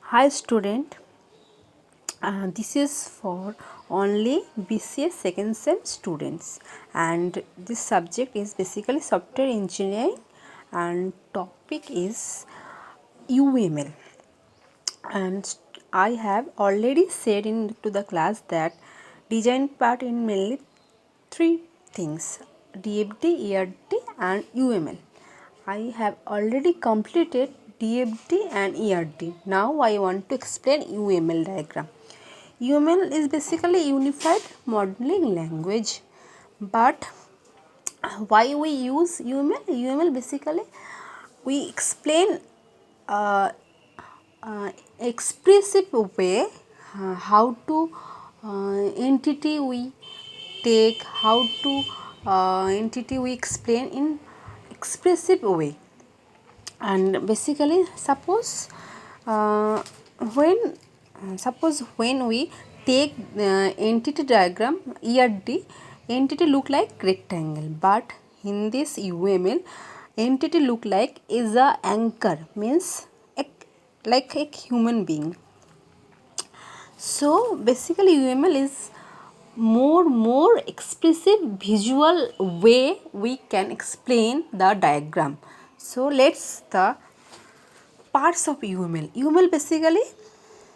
Hi student, this is for only BCA second sem students, and this subject is basically software engineering and topic is UML. And I have already said into the class that design part in mainly three things: DFD, ERD and UML. I have already completed DFD and ERD. Now I want to explain UML diagram. UML is basically unified modeling language, but why we use UML? UML basically we explain uh, expressive way how to entity we take, how to entity we explain in expressive way. And basically uh, when when we take entity diagram ERD, entity look like rectangle, but in this UML entity look like is a anchor, means like a human being. So basically UML is more expressive visual way we can explain the diagram. So let's the parts of UML. UML basically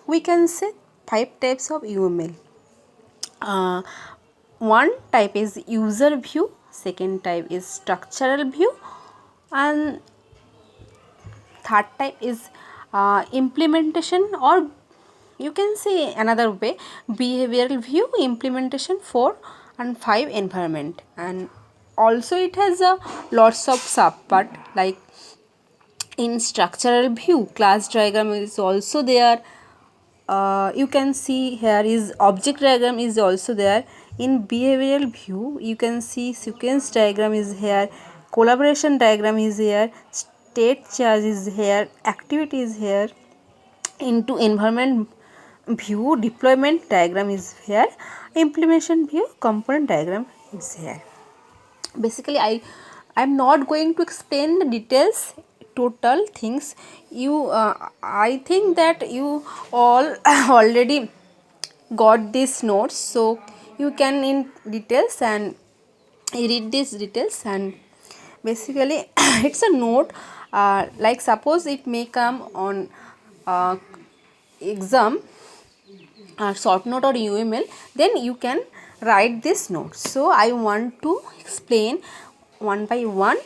we can say 5 types of UML. One type is user view, second type is structural view, and third type is implementation, or you can say another way, behavioral view, implementation 4 and 5 environment. And also it has a lots of subpart, like in structural view class diagram is also there. You can see here is object diagram is also there. In behavioral view you can see sequence diagram is here, collaboration diagram is here, state charge is here, activity is here. Into environment view deployment diagram is here, implementation view component diagram is here. Basically I'm not going to explain the details total things. You I think that you all already got these notes, so you can in details and read these details. And basically it's a note, like suppose it may come on uh, exam, short note or UML, then you can write this note. So I want to explain one by one.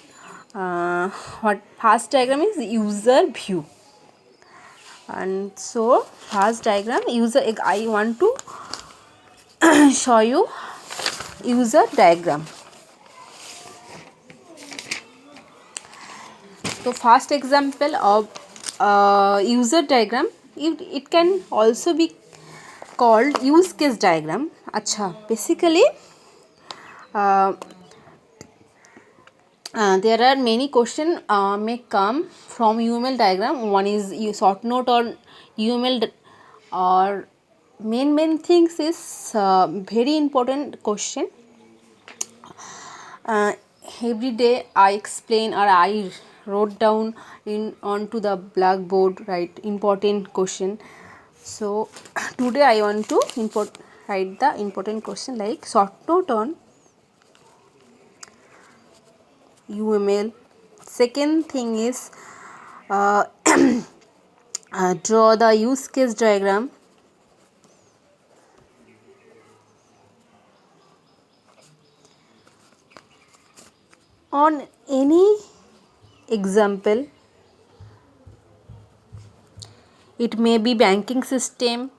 What first diagram is user view, and so first diagram user, I want to show you user diagram. So first example of user diagram, it can also be called use case diagram. Acha, basically uh, there are many questions may come from UML diagram. One is short note or UML, or main things is very important question. uh, every day I explain, or I wrote down in onto the blackboard, right, important question. So today I want to write the important question like short note on UML. Second thing is uh, draw the use case diagram. On any example, it may be banking system,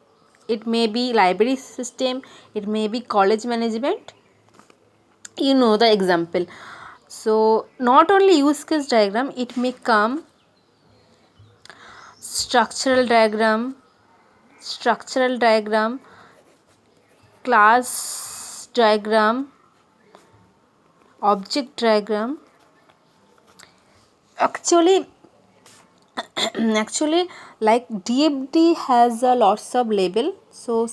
it may be library system, it may be college management, you know the example. So not only use case diagram, it may come structural diagram, class diagram, object diagram. Actually actually like DFD has a lots of label, so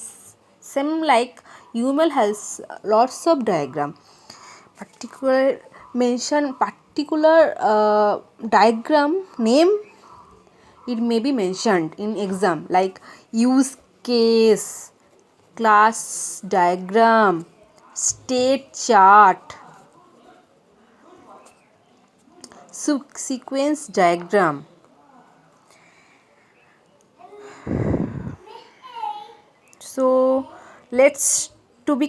same like UML has lots of diagram. Particular diagram name it may be mentioned in exam, like use case, class diagram, state chart, sequence diagram. So let's to be